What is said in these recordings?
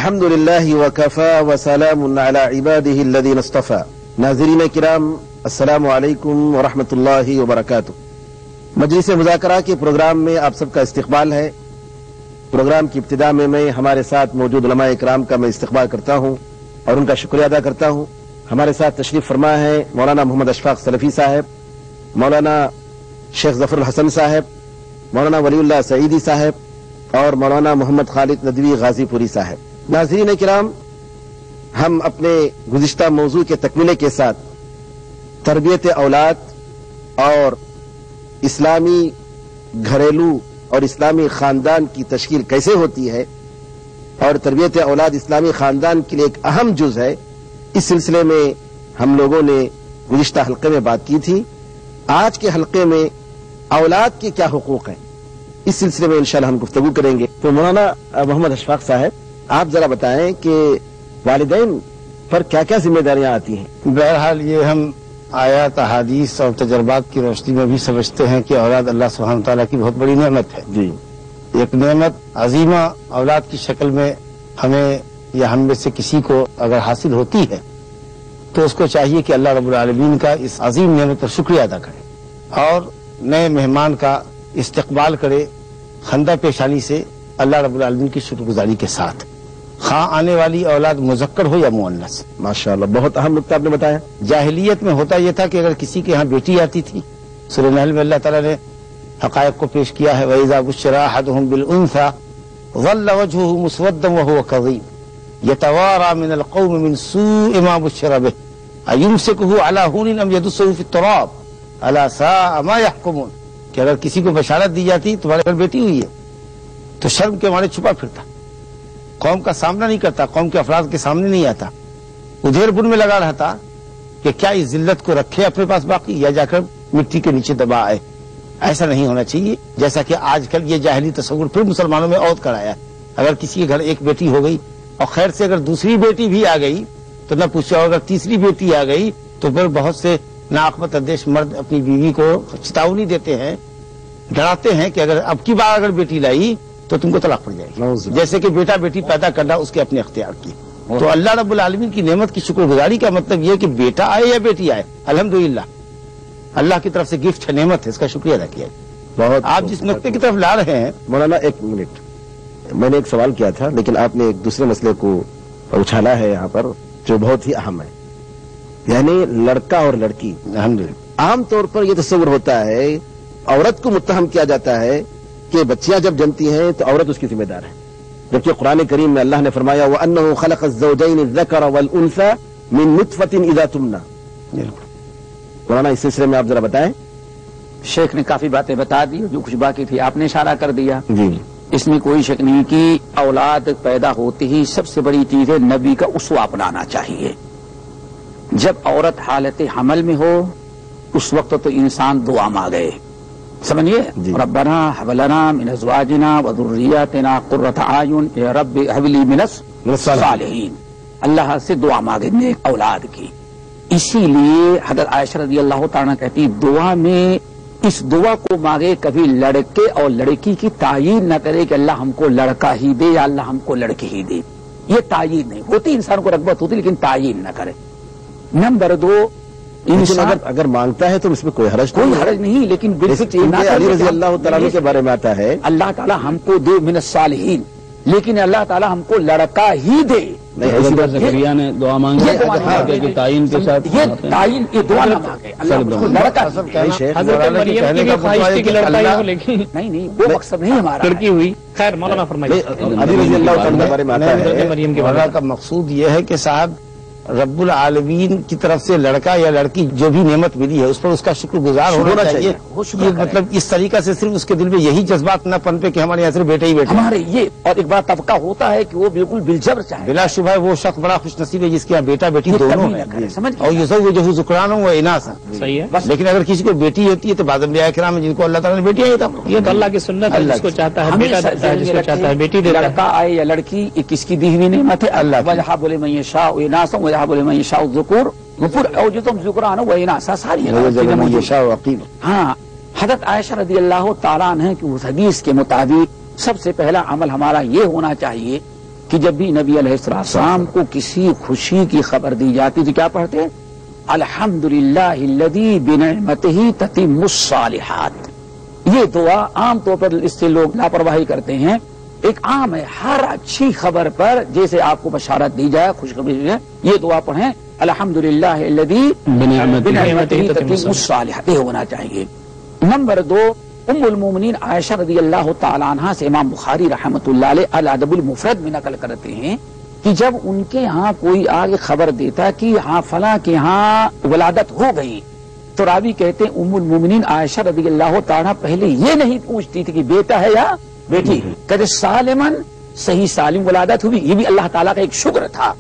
الحمد للہ وکفا وسلام علی عباده الذین اصطفى. ناظرین کرام، السلام علیکم ورحمۃ اللہ وبرکاتہ. مجلس مذاکرہ کے پروگرام میں آپ سب کا استقبال ہے. پروگرام کی ابتدا میں ہمارے ساتھ موجود علماء اکرام کا میں استقبال کرتا ہوں اور ان کا شکریہ ادا کرتا ہوں. ہمارے ساتھ تشریف فرما ہے مولانا محمد اشفاق سلفی صاحب، مولانا شیخ ظفر الحسن صاحب، مولانا ولی اللہ سعیدی صاحب اور مولانا محمد خالد ندوی غازی پوری صاحب. ناظرین کرام، ہم اپنے گزشتہ موضوع کے تکمیلے کے ساتھ تربیت اولاد اور اسلامی گھریلو اور اسلامی خاندان کی تشکیل کیسے ہوتی ہے اور تربیت اولاد اسلامی خاندان کے لیے ایک اہم جز ہے، اس سلسلے میں ہم لوگوں نے گزشتہ حلقے میں بات کی تھی. آج کے حلقے میں اولاد کے کیا حقوق ہیں، اس سلسلے میں انشاءاللہ ہم گفتگو کریں گے. تو مولانا محمد اشفاق صاحب، آپ ذرا بتائیں کہ والدین پر کیا کیا ذمہ داریاں آتی ہیں؟ بہرحال یہ ہم آیات، احادیث اور تجربات کی روشنی میں بھی سمجھتے ہیں کہ اولاد اللہ سبحانہ تعالیٰ کی بہت بڑی نعمت ہے. جی، ایک نعمت عظیمہ اولاد کی شکل میں ہمیں یا ہم میں سے کسی کو اگر حاصل ہوتی ہے تو اس کو چاہیے کہ اللہ رب العالمین کا اس عظیم نعمت پر شکریہ ادا کرے اور نئے مہمان کا استقبال کرے خندہ پیشانی سے، اللہ رب العالمین کی شکر گزاری کے ساتھ، خواہ آنے والی اولاد مذکر ہو یا مؤنث. ماشاءاللہ، بہت اہم نقطہ آپ نے بتایا. جاہلیت میں ہوتا یہ تھا کہ اگر کسی کے ہاں بیٹی آتی تھی، سورہ نحل میں اللہ تعالیٰ نے حقائق کو پیش کیا ہے، وَإِذَا بُشِّرَ أَحَدُهُم بِالْأُنثَىٰ ظَلَّ وَجْهُهُ مُسْوَدًّا وَهُوَ كَظِيمٌ يَتَوَارَىٰ مِنَ الْقَوْمِ مِنْ سُوءِ مَا بُشِّرَ بِهِ أَيُمْسِكُهُ عَلَىٰ هُونٍ أَمْ يَدُسُّهُ فِي التُّرَابِ أَلَا سَاءَ مَا يَحْكُمُونَ. کہ اگر کسی کو بشارت دی جاتی تمہارے گھر بیٹی ہوئی ہے تو شرم کے مارے چھپا پھرتا، قوم کا سامنا نہیں کرتا، قوم کے افراد کے سامنے نہیں آتا، ادھیر بن میں لگا رہتا کہ کیا اس ذلت کو رکھے اپنے پاس باقی یا جا کر مٹی کے نیچے دبا آئے. ایسا نہیں ہونا چاہیے، جیسا کہ آج کل یہ جاہلی تصور پھر مسلمانوں میں عود کرایا. اگر کسی کے گھر ایک بیٹی ہو گئی اور خیر سے اگر دوسری بیٹی بھی آ گئی تو نہ پوچھو، اگر تیسری بیٹی آ گئی تو پھر بہت سے ناعاقبت اندیش مرد اپنی بیوی کو چتاونی دیتے ہیں، ڈراتے ہیں کہ اگر اب کی بار اگر بیٹی لائی تو تم کو طلاق پڑ جائے گی، جیسے کہ بیٹا بیٹی پیدا کرنا اس کے اپنے اختیار کی. تو اللہ رب العالمین کی نعمت کی شکر گزاری کا مطلب یہ کہ بیٹا آئے یا بیٹی آئے، الحمدللہ اللہ کی طرف سے گفٹ ہے، نعمت ہے، اس کا شکریہ ادا کیا. بہت آپ جس نقطے کی طرف لا رہے ہیں مولانا، ایک منٹ، میں نے ایک سوال کیا تھا لیکن آپ نے ایک دوسرے مسئلے کو اچھالا ہے یہاں پر جو بہت ہی اہم ہے، یعنی لڑکا اور لڑکی. الحمدللہ عام طور پر یہ تصور ہوتا ہے، عورت کو متہم کیا جاتا ہے کہ بچیاں جب جنتی ہیں تو عورت اس کی ذمہ دار ہے، جبکہ قرآن کریم میں اللہ نے فرمایا وَأَنَّهُ خَلَقَ الزَّوْجَيْنِ الذَّكَرَ وَالْأُنثَىٰ مِن نُطْفَةٍ إِذَا تُمْنَىٰ. مولانا اس سلسلے میں آپ ذرا بتائیں. شیخ نے کافی باتیں بتا دی، جو کچھ باقی تھی آپ نے اشارہ کر دیا. جی، اس میں کوئی شک نہیں کہ اولاد پیدا ہوتی ہی سب سے بڑی چیز ہے نبی کا اسوہ اپنانا چاہیے. جب عورت حالت حمل میں ہو اس وقت تو انسان دعا مانگے، سمجھیے، ربنا هب لنا من ازواجنا وذرياتنا قرة اعین اے رب هب لي من الصالحین، اللہ سے دعا مانگے نیک اولاد کی. اسی لیے حضرت عائشہ رضی اللہ تعالیٰ کہتی دعا میں اس دعا کو مانگے، کبھی لڑکے اور لڑکی کی تعیین نہ کرے کہ اللہ ہم کو لڑکا ہی دے یا اللہ ہم کو لڑکی ہی دے. یہ تعیین نہیں ہوتی، انسان کو رغبت ہوتی لیکن تعیین نہ کرے. نمبر 2، انسان اگر مانگتا ہے تو اس میں کوئی حرج نہیں، لیکن علی رضی اللہ تعالیٰ کے بارے میں آتا ہے اللہ تعالیٰ ہم کو دے من الصالحین، لیکن اللہ تعالیٰ ہم کو لڑکا ہی دے. زکریا نے دعا مانگی تعین کے ساتھ، یہ تعین یہ دعا نہ مانگے، اللہ لڑکا نہیں، وہ مقصد نہیں ہمارا لڑکی ہوئی. خیر مولانا فرمائیے. علی رضی اللہ تعالیٰ کے بارے میں آتا ہے مریم کا مقصود یہ ہے کہ صاحب رب العالمین کی طرف سے لڑکا یا لڑکی جو بھی نعمت ملی ہے اس پر اس کا شکر گزار ہونا چاہیے. یہ مطلب اس طریقہ سے صرف اس کے دل میں یہی جذبات نہ پنپے کہ ہمارے یہاں صرف بیٹے ہی بیٹے. ہمارے یہ اور ایک بار طبقہ ہوتا ہے کہ وہ بالکل بالجبر چاہے، بلا شبہ وہ شخص بڑا خوش نصیب ہے جس کے یہاں بیٹا بیٹی دونوں ہیں، اور یزوجہ ذکرانا و اناثا. صحیح ہے. لیکن اگر کسی کو بیٹی ہوتی ہے تو بعض انبیاء کرام جن کو اللہ تعالیٰ نے بیٹیاں دیتا، یہ تو اللہ کی سنت ہے، جس کو چاہتا ہے بیٹا دیتا ہے، جس کو چاہتا ہے بیٹی دیتا ہے. لڑکا آئے یا لڑکی یہ کس کی دی ہوئی نعمت ہے، اللہ وجہب لمن یشاء اناثا وجہب لمن یشاء ذکور او جو تم ذکران و اناثا ساری ہے. ہاں، حضرت عائشہ رضی اللہ تعالیٰ عنہ کی اس حدیث کے مطابق سب سے پہلا عمل ہمارا یہ ہونا چاہیے کہ جب بھی نبی علیہ السلام کو کسی خوشی کی خبر دی جاتی تو کیا پڑھتے؟ الحمدللہ الذی بنعمتہ تتم الصالحات. یہ دعا عام طور پر اس سے لوگ لاپرواہی کرتے ہیں. ایک عام ہے، ہر اچھی خبر پر جیسے آپ کو بشارت دی جائے، خوشخبری دی جائے، یہ دعا پڑھیں الحمدللہ الذی بنعمتہ تتم الصالحات، یہ ہونا چاہیے. نمبر 2، ام المومنین عائشہ رضی اللہ تعالی عنہا سے امام بخاری رحمۃ اللہ علیہ الادب المفرد میں نقل کرتے ہیں کہ جب ان کے یہاں کوئی آگے خبر دیتا کہ یہاں فلاں کے یہاں ولادت ہو گئی تو راوی کہتے ہیں ام المومنین عائشہ رضی اللہ تعالیٰ پہلے یہ نہیں پوچھتی تھی کہ بیٹا ہے یا بیٹی، کہتے سالمن، صحیح سالم ولادت ہوئی. یہ بھی اللہ تعالیٰ کا ایک شکر تھا.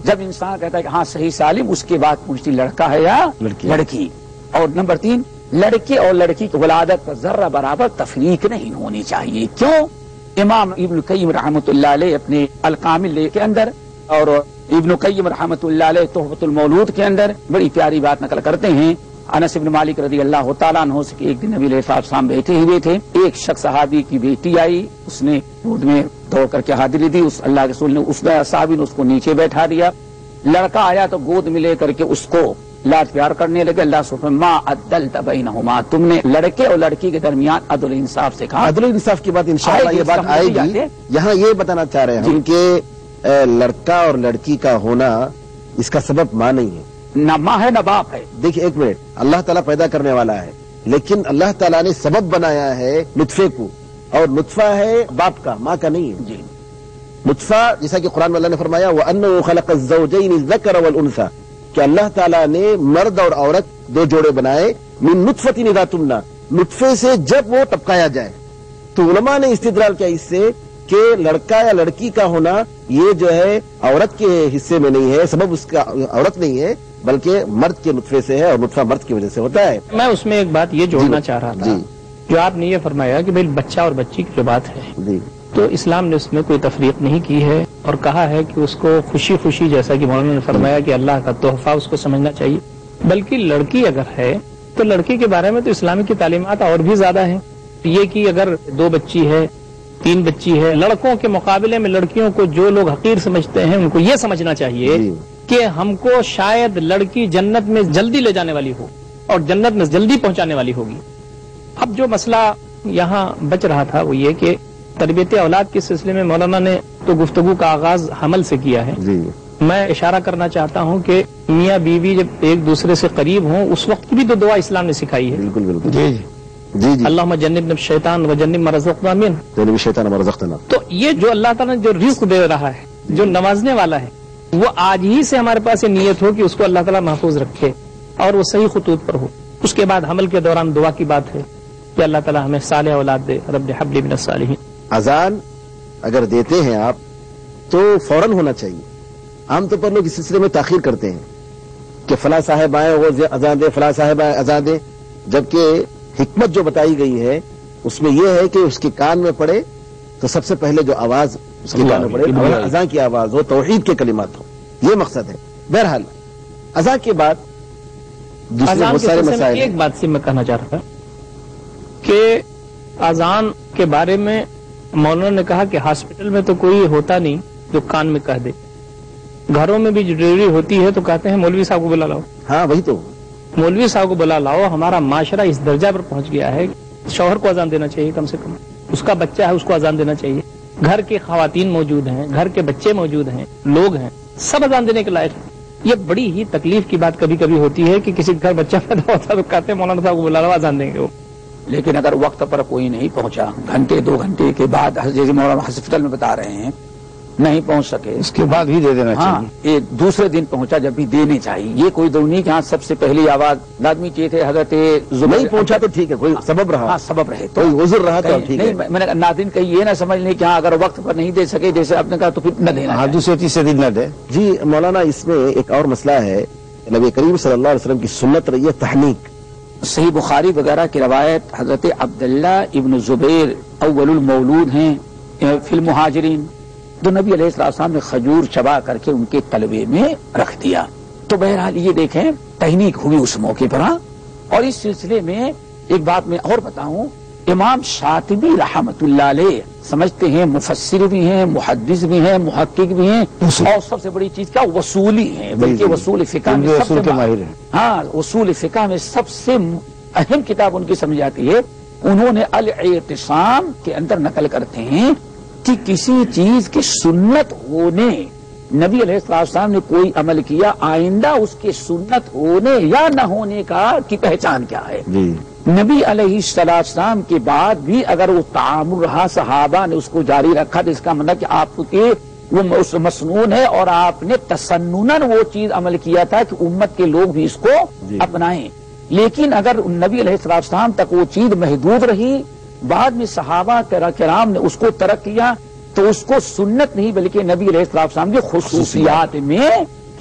جب انسان کہتا ہے کہ ہاں صحیح سالم، اس کے بعد پوچھتی لڑکا ہے یا لڑکی. اور نمبر 3، لڑکے اور لڑکی کی ولادت پر ذرہ برابر تفریق نہیں ہونی چاہیے. کیوں؟ امام ابن قیم رحمۃ اللہ علیہ اپنے الکامل کے اندر اور ابن قیم رحمۃ اللہ علیہ تحفۃ المولود کے اندر بڑی پیاری بات نقل کرتے ہیں. انس بن مالک رضی اللہ تعالیٰ عنہ سے کہ ایک دن نبی علیہ السلام بیٹھے ہوئے تھے، ایک شخص صحابی کی بیٹی آئی، اس نے گود میں دوڑ کر کے حاضری دی. اس اللہ کے رسول نے اس صحابی نے اس کو نیچے بیٹھا دیا. لڑکا آیا تو گود میں لے کر کے اس کو لاڈ پیار کرنے لگے. اللہ سبحانہ ما عدلت بینہما، تم نے لڑکے اور لڑکی کے درمیان عدل انصاف سکھا. عدل انصاف کی بات انشاءاللہ یہ بات آئے گی. یہاں یہ بتانا چاہ رہے ہیں ہم کہ لڑکا اور لڑکی کا ہونا اس کا سبب ماں نہیں ہے، نہ ماں ہے نہ باپ ہے. دیکھیں ایک منٹ، اللہ تعالیٰ پیدا کرنے والا ہے، لیکن اللہ تعالیٰ نے سبب بنایا ہے نطفے کو، اور نطفہ ہے باپ کا، ماں کا نہیں ہے. جی، نطفہ جیسا کہ قرآن واللہ نے فرمایا وَأَنَّهُ خَلَقَ الزَّوْجَيْنِ الذَّكَرَ وَالْأُنثَى، کہ اللہ تعالیٰ نے مرد اور عورت دو جوڑے بنائے. من نطفة اذا تمنى، نطفے سے جب وہ ٹپکایا جائے. تو علماء نے استدلال کیا اس سے کہ لڑکا یا لڑکی کا ہونا یہ جو ہے عورت کے حصے میں نہیں ہے، سبب اس کا عورت نہیں ہے بلکہ مرد کے نطفے سے ہے، اور نطفہ مرد کی وجہ سے ہوتا ہے. میں اس میں ایک بات یہ جوڑنا چاہ رہا تھا، جی جو آپ نے یہ فرمایا کہ بھائی بچہ اور بچی کی جو بات ہے، جی تو اسلام نے اس میں کوئی تفریق نہیں کی ہے اور کہا ہے کہ اس کو خوشی خوشی، جیسا کہ مولانا نے فرمایا کہ اللہ کا تحفہ اس کو سمجھنا چاہیے. بلکہ لڑکی اگر ہے تو لڑکی کے بارے میں تو اسلامی کی تعلیمات اور بھی زیادہ ہیں. یہ کہ اگر 2 بچی ہے 3 بچی ہے، لڑکوں کے مقابلے میں لڑکیوں کو جو لوگ حقیر سمجھتے ہیں ان کو یہ سمجھنا چاہیے کہ ہم کو شاید لڑکی جنت میں جلدی لے جانے والی ہو اور جنت میں جلدی پہنچانے والی ہوگی. اب جو مسئلہ یہاں بچ رہا تھا وہ یہ کہ تربیت اولاد کے سلسلے میں مولانا نے تو گفتگو کا آغاز حمل سے کیا ہے. میں اشارہ کرنا چاہتا ہوں کہ میاں بیوی جب ایک دوسرے سے قریب ہوں اس وقت کی بھی تو دعا اسلام نے سکھائی ہے. بالکل بالکل. جی جی جی جی اللہم جنبنا الشیطان وجنب ما رزقنا منہ. جنبی شیطان ما رزقتنا. تو یہ جو اللہ تعالیٰ نے جو رزق دے رہا ہے، جو نوازنے والا ہے، وہ آج ہی سے ہمارے پاس یہ نیت ہو کہ اس کو اللہ تعالیٰ محفوظ رکھے اور وہ صحیح خطوط پر ہو. اس کے بعد حمل کے دوران دعا کی بات ہے کہ اللہ تعالیٰ ہمیں صالح اولاد دے. رب حب لی من الصالحین. اذان اگر دیتے ہیں آپ تو فوراً ہونا چاہیے. عام طور پر لوگ اس سلسلے میں تاخیر کرتے ہیں کہ فلاں صاحب آئے وہ اذان دے، فلاں صاحب آئے اذان دے، جبکہ حکمت جو بتائی گئی ہے اس میں یہ ہے کہ اس کے کان میں پڑے تو سب سے پہلے جو آواز اس کے کان میں پڑے اذان کی آواز ہو، توحید کے کلمات ہو، یہ مقصد ہے. بہرحال اذان کے بعد دوسرے بہت سارے مسائل. ایک بات سے میں کہنا چاہ رہا تھا کہ اذان کے بارے میں مولانا نے کہا کہ ہاسپٹل میں تو کوئی ہوتا نہیں جو کان میں کہہ دے، گھروں میں بھی جو ڈلیوری ہوتی ہے تو کہتے ہیں مولوی صاحب کو بلا لاؤ. ہاں وہی تو، مولوی صاحب کو بلا لاؤ. ہمارا معاشرہ اس درجہ پر پہنچ گیا ہے شوہر کو اذان دینا چاہیے، کم سے کم اس کا بچہ ہے اس کو اذان دینا چاہیے. گھر کے خواتین موجود ہیں، گھر کے بچے موجود ہیں، لوگ ہیں، سب اذان دینے کے لائق ہیں. یہ بڑی ہی تکلیف کی بات کبھی کبھی ہوتی ہے کہ کسی گھر بچہ پیدا ہوتا ہے تو کہتے ہیں مولانا صاحب کو بلا لاؤ اذان دیں گے وہ. لیکن اگر وقت پر کوئی نہیں پہنچا، گھنٹے 2 گھنٹے کے بعد جیسے مولانا ہاسپٹل میں بتا رہے ہیں نہیں پہنچ سکے، اس کے بعد بھی دے دینا ہاں چاہیے. ایک دوسرے دن پہنچا جب بھی دینے چاہیے. یہ کوئی ضروری نہیں کہ ہاں سب سے پہلی آواز لازمی چاہیے تھے. حضرت نہیں پہنچا تو ٹھیک ہے، کوئی سبب رہا، ہاں سبب رہے تو کوئی عذر رہا تو ٹھیک ہے. نہیں میں نے ناظرین کہیں یہ نہ سمجھ لیں کہ ہاں اگر وقت پر نہیں دے سکے جیسے آپ نے کہا تو پھر نہ دینا. ہاں دوسرے تیسرے دن نہ دے. جی مولانا اس میں ایک اور مسئلہ ہے. نبی کریم صلی اللہ علیہ وسلم کی سنت رہی ہے تحنیک. صحیح بخاری وغیرہ کی روایت حضرت عبداللہ ابن زبیر اول المولود ہیں فی المہاجرین، تو نبی علیہ السلام نے کھجور چبا کر کے ان کے تلوے میں رکھ دیا. تو بہرحال یہ دیکھیں تحنیک ہوئی اس موقع پر. اور اس سلسلے میں ایک بات میں اور بتاؤں امام شاطبی رحمتullah علیہ سمجھتے ہیں، مفسر بھی ہیں، محدث بھی ہیں، محقق بھی ہیں، اور سب سے بڑی چیز کیا وصولی ہیں، بلکہ وصول فقہ میں سب سے ماہر ہیں۔ ہاں، وصول فقہ میں سب سے اہم کتاب ان کی سمجھ جاتی ہے۔ انہوں نے الاعتصام کے اندر نقل کرتے ہیں کہ کسی چیز کی سنت ہونے، نبی علیہ السلام نے کوئی عمل کیا، آئندہ اس کے سنت ہونے یا نہ ہونے کی پہچان کیا ہے؟ نبی علیہ السلام کے بعد بھی اگر وہ تعامل رہا، صحابہ نے اس کو جاری رکھا، تو اس کا مطلب کہ آپ کے وہ مسنون ہے اور آپ نے تسنناً وہ چیز عمل کیا تھا کہ امت کے لوگ بھی اس کو اپنائیں۔ لیکن اگر نبی علیہ السلام تک وہ چیز محدود رہی، بعد میں صحابہ کرام نے اس کو ترک کیا، تو اس کو سنت نہیں بلکہ نبی علیہ السلام کی خصوصیات میں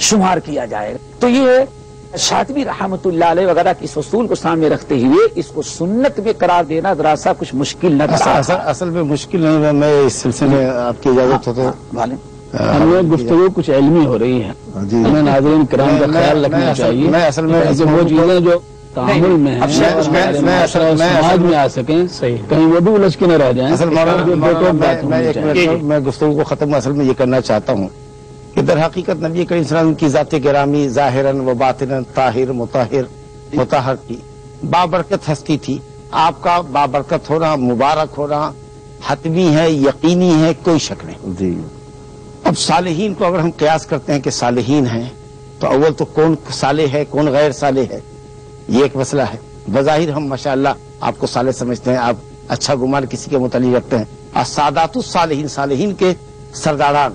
شمار کیا جائے گا۔ تو یہ شاطبی رحمتullah علیہ وغیرہ کی اس اصول کو سامنے رکھتے ہوئے اس کو سنت میں قرار دینا ذرا سا کچھ مشکل نہ تھا۔ اصل میں مشکل نہیں ہے۔ میں اس سلسلے میں آپ کی اجازت ہو تو ہمیں گفتگو کچھ علمی ہو رہی ہے، ہمیں ناظرین کرام کا خیال رکھنا چاہیے۔ میں اصل میں وہ چیزیں جو تعامل میں ہیں سماج میں آ سکیں، صحیح کہیں وہ بھی الجھ کے نہ رہ جائیں۔ میں گفتگو کو ختم اصل میں یہ کرنا چاہتا ہوں کہ در حقیقت نبی کریم صلی اللہ علیہ وسلم کی ذات گرامی ظاہراً و باطناً طاہر مطہر مطہر کی بابرکت ہستی تھی۔ آپ کا بابرکت ہونا، مبارک ہونا حتمی ہے، یقینی ہے، کوئی شک نہیں۔ جی اب صالحین کو اگر ہم قیاس کرتے ہیں کہ صالحین ہیں تو اول تو کون صالح ہے، کون غیر صالح ہے، یہ ایک مسئلہ ہے۔ بظاہر ہم ماشاءاللہ آپ کو صالح سمجھتے ہیں، آپ اچھا گمان کسی کے متعلق رکھتے ہیں، اور سادات الصالحین، صالحین کے سرداران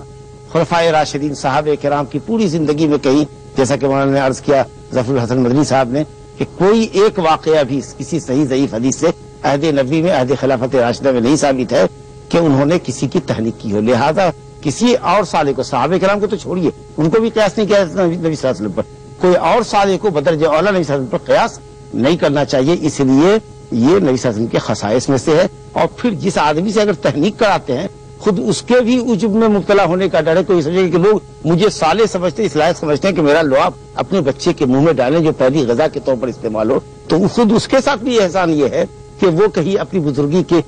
خلفائے راشدین صحابہ کرام کی پوری زندگی میں کہیں، جیسا کہ مولانا نے عرض کیا ظفر الحسن مدنی صاحب نے، کہ کوئی ایک واقعہ بھی کسی صحیح ضعیف حدیث سے عہد نبی میں، عہد خلافت راشدہ میں نہیں ثابت ہے کہ انہوں نے کسی کی تحریک کی ہو۔ لہذا کسی اور صالح کو، صحابہ کرام کو تو چھوڑیے، ان کو بھی قیاس نہیں کیا نبی صلی اللہ علیہ وسلم پر، کوئی اور صالح کو بدرجہ اولا نبی صلی اللہ علیہ وسلم پر قیاس نہیں کرنا چاہیے۔ اس لیے یہ نبی صلی اللہ علیہ وسلم کے خصائص میں سے ہے۔ اور پھر جس آدمی سے اگر تحریک کراتے ہیں، خود اس کے بھی عجب میں مبتلا ہونے کا ڈر ہے۔ کوئی سمجھے کہ لوگ مجھے صالح سمجھتے، اس لائق سمجھتے ہیں کہ میرا لعاب اپنے بچے کے منہ میں ڈالیں جو پہلی غذا کے طور پر استعمال ہو، تو خود اس کے ساتھ بھی احسان یہ ہے کہ وہ کہیں اپنی بزرگی کے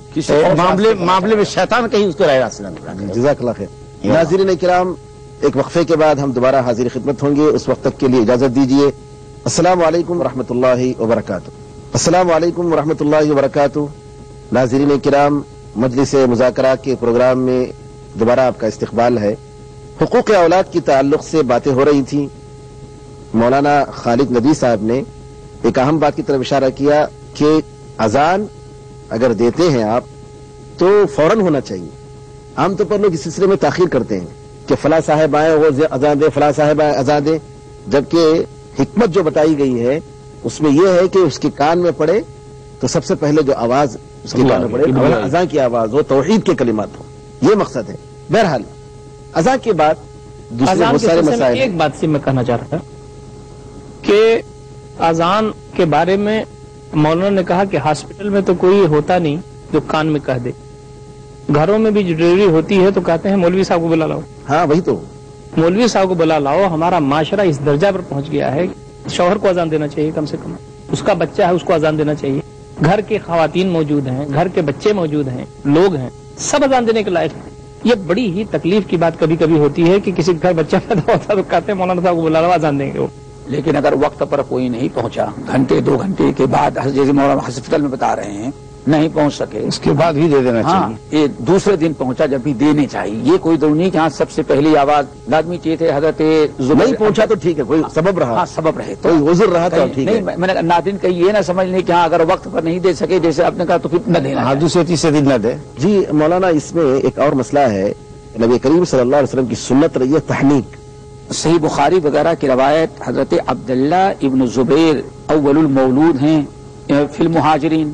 معاملے میں شیطان کہیں اس کو راہ راست نہ کرے۔ جزاک اللہ خیر۔ ناظرین کرام، ایک وقفے کے بعد ہم دوبارہ حاضر خدمت ہوں گے، اس وقت تک کے لیے اجازت دیجیے۔ السلام علیکم ورحمۃ اللہ وبرکاتہ۔ السلام علیکم ورحمۃ اللہ وبرکاتہ۔ ناظرین کرام، مجلس مذاکرات کے پروگرام میں دوبارہ آپ کا استقبال ہے۔ حقوق اولاد کی تعلق سے باتیں ہو رہی تھیں۔ مولانا خالد ندی صاحب نے ایک اہم بات کی طرف اشارہ کیا کہ اذان اگر دیتے ہیں آپ تو فوراً ہونا چاہیے۔ عام طور پر لوگ اس سلسلے میں تاخیر کرتے ہیں کہ فلاں صاحب آئے وہ اذان دے، فلاں صاحب آئے اذان دے، جبکہ حکمت جو بتائی گئی ہے اس میں یہ ہے کہ اس کے کان میں پڑے تو سب سے پہلے جو آواز اس کے کان میں پڑے اذان کی آواز ہو، توحید کے کلمات ہو، یہ مقصد ہے۔ بہرحال اذان کے بعد دوسرے بہت سارے مسائل۔ ایک بات سے میں کہنا چاہ رہا تھا کہ اذان کے بارے میں مولانا نے کہا کہ ہاسپٹل میں تو کوئی ہوتا نہیں جو کان میں کہہ دے، گھروں میں بھی جو ڈلیوری ہوتی ہے تو کہتے ہیں مولوی صاحب کو بلا لاؤ۔ ہاں وہی تو، مولوی صاحب کو بلا لاؤ۔ ہمارا معاشرہ اس درجہ پر پہنچ گیا ہے، شوہر کو اذان دینا چاہیے، کم سے کم اس کا بچہ ہے اس کو اذان دینا چاہیے، گھر کے خواتین موجود ہیں، گھر کے بچے موجود ہیں، لوگ ہیں، سب اذان دینے کے لائق ہیں۔ یہ بڑی ہی تکلیف کی بات کبھی کبھی ہوتی ہے کہ کسی گھر بچہ پیدا ہوتا تو کہتے ہیں مولانا صاحب کو بلا لاؤ، اذان دیں گے وہ۔ لیکن اگر وقت پر کوئی نہیں پہنچا، گھنٹے 2 گھنٹے کے بعد جیسے مولانا ہاسپٹل میں بتا رہے ہیں نہیں پہنچ سکے، اس کے بعد بھی دے دینا ہاں چاہیے۔ یہ دوسرے دن پہنچا جب بھی دینے چاہیے۔ یہ کوئی ضروری نہیں کہ ہاں سب سے پہلی آواز لازمی چاہیے تھے حضرت نہیں پہنچا تو ٹھیک ہے، کوئی سبب رہا، ہاں سبب رہے تو کوئی عذر رہا تو ٹھیک ہے۔ نہیں، میں نے ناظرین کہیں یہ نہ سمجھ لیں کہ ہاں اگر وقت پر نہیں دے سکے جیسے آپ نے کہا تو پھر نہ دینا۔ ہاں دوسرے تیسرے دن نہ دے۔ جی مولانا، اس میں ایک اور مسئلہ ہے، نبی کریم صلی اللہ علیہ وسلم کی سنت رہی ہے تحنیک۔ صحیح بخاری وغیرہ کی روایت، حضرت عبداللہ ابن زبیر اول المولود ہیں فی المہاجرین،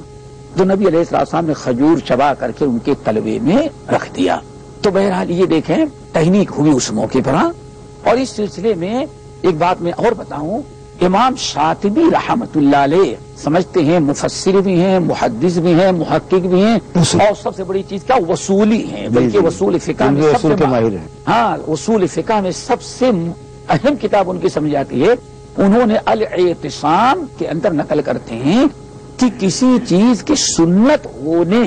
جو نبی علیہ السلام نے کھجور چبا کر کے ان کے تلوے میں رکھ دیا۔ تو بہرحال یہ دیکھیں تحنیک ہوئی اس موقع پر۔ اور اس سلسلے میں ایک بات میں اور بتاؤں، امام شاطبی رحمتullah علیہ سمجھتے ہیں، مفسر بھی ہیں، محدث بھی ہیں، محقق بھی ہیں، اور سب سے بڑی چیز کیا وصولی ہیں، بلکہ وصول فقہ میں سب سے ماہر ہیں۔ ہاں، وصول فقہ میں سب سے اہم کتاب ان کی سمجھ جاتی ہے۔ انہوں نے الاعتصام کے اندر نقل کرتے ہیں کہ کسی چیز کی سنت ہونے،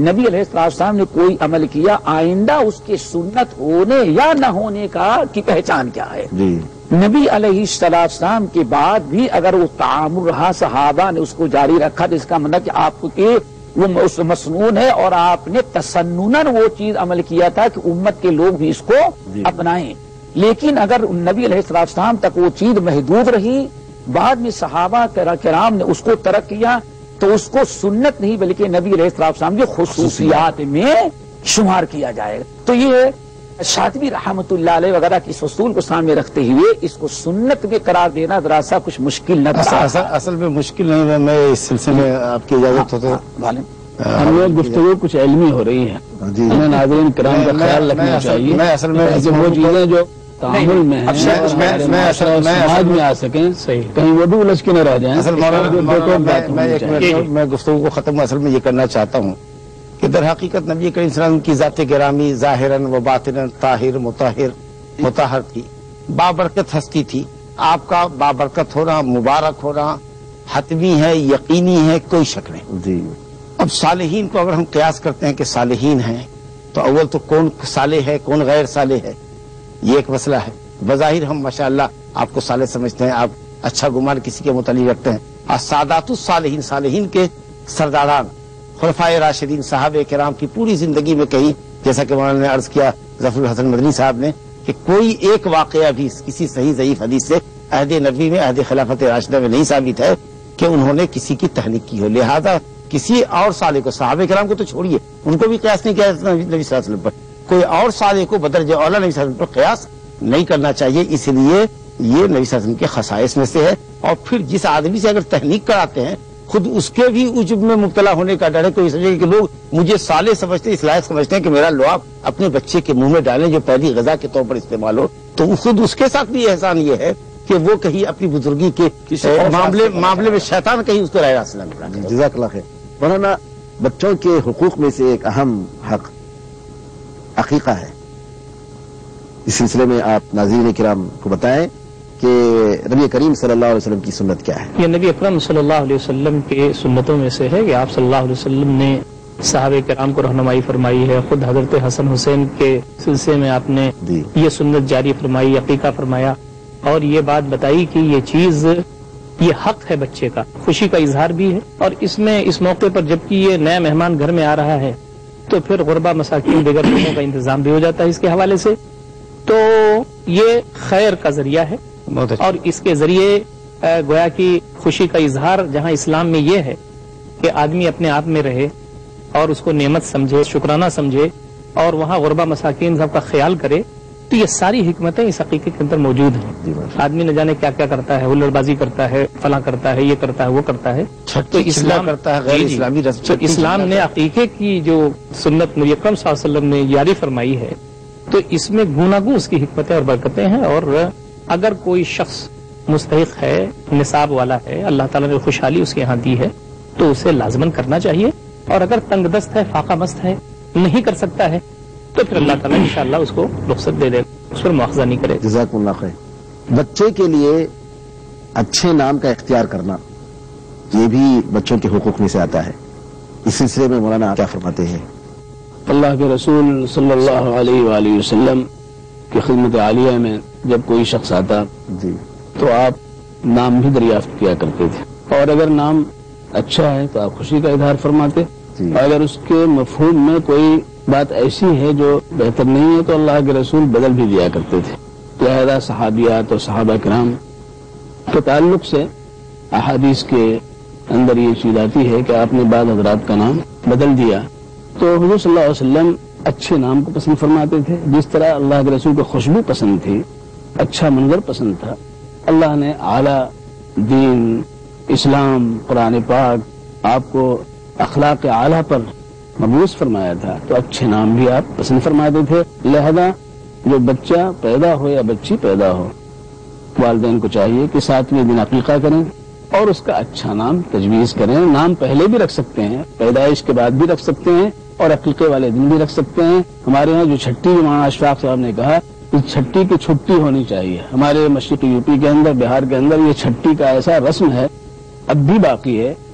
نبی علیہ السلام نے کوئی عمل کیا، آئندہ اس کے سنت ہونے یا نہ ہونے کی پہچان کیا ہے؟ جی نبی علیہ السلام کے بعد بھی اگر وہ تعامل رہا، صحابہ نے اس کو جاری رکھا، تو اس کا مطلب کہ آپ کے وہ مسنون ہے اور آپ نے تسنناً وہ چیز عمل کیا تھا کہ امت کے لوگ بھی اس کو اپنائیں. لیکن اگر نبی علیہ السلام تک وہ چیز محدود رہی، بعد میں صحابہ کرام نے اس کو ترک کیا، تو اس کو سنت نہیں بلکہ نبی علیہ السلام کی خصوصیات میں شمار کیا جائے گا. تو یہ شاطبی رحمۃ اللہ علیہ وغیرہ کی اس اصول کو سامنے رکھتے ہوئے اس کو سنت میں قرار دینا ذرا سا کچھ مشکل نہ تھا. اصل میں مشکل نہیں ہے. میں اس سلسلے میں آپ کی اجازت ہو تو ہمیں گفتگو کچھ علمی ہو رہی ہے، ہمیں ناظرین کرام کا خیال رکھنا چاہیے. میں اصل میں وہ چیزیں جو تعامل میں ہیں سماج میں آ سکیں، صحیح کہیں وہ بھی الجھ کے نہ رہ جائیں. میں گفتگو کو ختم اصل میں یہ کرنا چاہتا ہوں کہ در حقیقت نبی کریم صلی اللہ علیہ وسلم کی ذات گرامی ظاہراً و باطناً طاہر مطہر مطہر تھی، بابرکت ہستی تھی. آپ کا بابرکت ہونا، مبارک ہونا حتمی ہے، یقینی ہے، کوئی شک نہیں. جی اب صالحین کو اگر ہم قیاس کرتے ہیں کہ صالحین ہیں تو اول تو کون صالح ہے کون غیر صالح ہے، یہ ایک مسئلہ ہے. بظاہر ہم ماشاءاللہ آپ کو صالح سمجھتے ہیں، آپ اچھا گمان کسی کے متعلق رکھتے ہیں. اور سادات الصالحین، صالحین کے سرداران خلفائے راشدین صحابہ کرام کی پوری زندگی میں کہیں، جیسا کہ مولانا نے عرض کیا ظفر الحسن مدنی صاحب نے، کہ کوئی ایک واقعہ بھی کسی صحیح ضعیف حدیث سے عہد نبوی میں، عہد خلافت راشدہ میں نہیں ثابت ہے کہ انہوں نے کسی کی تحلیق کی ہو. لہذا کسی اور صالح کو، صحابہ کرام کو تو چھوڑیے، ان کو بھی قیاس نہیں کیا نبی صلی اللہ علیہ وسلم پر، کوئی اور صالح کو بدرجہ اولا نبی صلی اللہ علیہ وسلم پر قیاس نہیں کرنا چاہیے. اس لیے یہ نبی صلی اللہ علیہ وسلم کے خصائص میں سے ہے. اور پھر جس آدمی سے اگر تحلیق کراتے ہیں، خود اس کے بھی عجب میں مبتلا ہونے کا ڈر ہے. کوئی سمجھے کہ لوگ مجھے صالح سمجھتے، اس لائق سمجھتے ہیں کہ میرا لعاب اپنے بچے کے منہ میں ڈالیں جو پہلی غذا کے طور پر استعمال ہو، تو خود اس کے ساتھ بھی احسان یہ ہے کہ وہ کہیں اپنی بزرگی کے معاملے میں شیطان کہیں اس کو راہ راست نہ ملا. جزاک اللہ خیر. مولانا، بچوں کے حقوق میں سے ایک اہم حق عقیقہ ہے. اس سلسلے میں آپ ناظرین کرام کو بتائیں کہ نبی کریم صلی اللہ علیہ وسلم کی سنت کیا ہے. یہ نبی اکرم صلی اللہ علیہ وسلم کے سنتوں میں سے ہے کہ آپ صلی اللہ علیہ وسلم نے صحابہ کرام کو رہنمائی فرمائی ہے. خود حضرت حسن حسین کے سلسلے میں آپ نے یہ سنت جاری فرمائی، عقیقہ فرمایا، اور یہ بات بتائی کہ یہ چیز، یہ حق ہے بچے کا، خوشی کا اظہار بھی ہے. اور اس میں اس موقع پر جبکہ یہ نیا مہمان گھر میں آ رہا ہے تو پھر غربا مساکین دیگر لوگوں کا انتظام بھی ہو جاتا ہے اس کے حوالے سے. تو یہ خیر کا ذریعہ ہے، اور اس کے ذریعے گویا کی خوشی کا اظہار جہاں اسلام میں یہ ہے کہ آدمی اپنے آپ میں رہے اور اس کو نعمت سمجھے، شکرانہ سمجھے، اور وہاں غربا مساکین سب کا خیال کرے، تو یہ ساری حکمتیں اس عقیقے کے اندر موجود ہیں. آدمی نہ جانے کیا کیا کرتا ہے، وہ لڑ بازی کرتا ہے، فلاں کرتا ہے، یہ کرتا ہے، وہ کرتا ہے. تو اسلام کرتا ہے غیر اسلامی رسم. تو اسلام نے عقیقے کی جو سنت نبی اکرم صلی اللہ علیہ وسلم نے جاری فرمائی ہے، تو اس میں گوناگون اس کی حکمتیں اور برکتیں ہیں. اور اگر کوئی شخص مستحق ہے، نصاب والا ہے، اللہ تعالیٰ نے خوشحالی اس کے یہاں دی ہے، تو اسے لازماً کرنا چاہیے. اور اگر تنگ دست ہے، فاقہ مست ہے، نہیں کر سکتا ہے، تو پھر اللہ تعالیٰ انشاءاللہ اس کو رخصت دے دے، اس پر مواخذہ نہیں کرے. جزاک اللہ خیر. بچے کے لیے اچھے نام کا اختیار کرنا، یہ بھی بچوں کے حقوق میں سے آتا ہے. اس سلسلے میں مولانا کیا فرماتے ہیں؟ اللہ کے رسول صلی اللہ علیہ وآلہ وسلم کی خدمت عالیہ میں جب کوئی شخص آتا جی تو آپ نام بھی دریافت کیا کرتے تھے، اور اگر نام اچھا ہے تو آپ خوشی کا اظہار فرماتے، جی. اور اگر اس کے مفہوم میں کوئی بات ایسی ہے جو بہتر نہیں ہے تو اللہ کے رسول بدل بھی دیا کرتے تھے. لہذا صحابیات اور صحابہ کرام کے تعلق سے احادیث کے اندر یہ چیز آتی ہے کہ آپ نے بعض حضرات کا نام بدل دیا، تو حضور صلی اللہ علیہ وسلم اچھے نام کو پسند فرماتے تھے. جس طرح اللہ کے رسول کو خوشبو پسند تھی، اچھا منظر پسند تھا، اللہ نے اعلیٰ دین، اسلام، قرآن پاک آپ کو اخلاق اعلیٰ پر مبعوث فرمایا تھا، تو اچھے نام بھی آپ پسند فرماتے تھے. لہذا جو بچہ پیدا ہو یا بچی پیدا ہو، والدین کو چاہیے کہ 7ویں دن عقیقہ کریں اور اس کا اچھا نام تجویز کریں. نام پہلے بھی رکھ سکتے ہیں، پیدائش کے بعد بھی رکھ سکتے ہیں، اور عقیقے والے دن بھی رکھ سکتے ہیں. ہمارے یہاں جو چھٹی مولانا اشفاق صاحب نے کہا، اس چھٹی کی چھٹی ہونی چاہیے. ہمارے مشرقی یو پی کے اندر، بہار کے اندر یہ چھٹی کا ایسا رسم ہے، اب بھی باقی ہے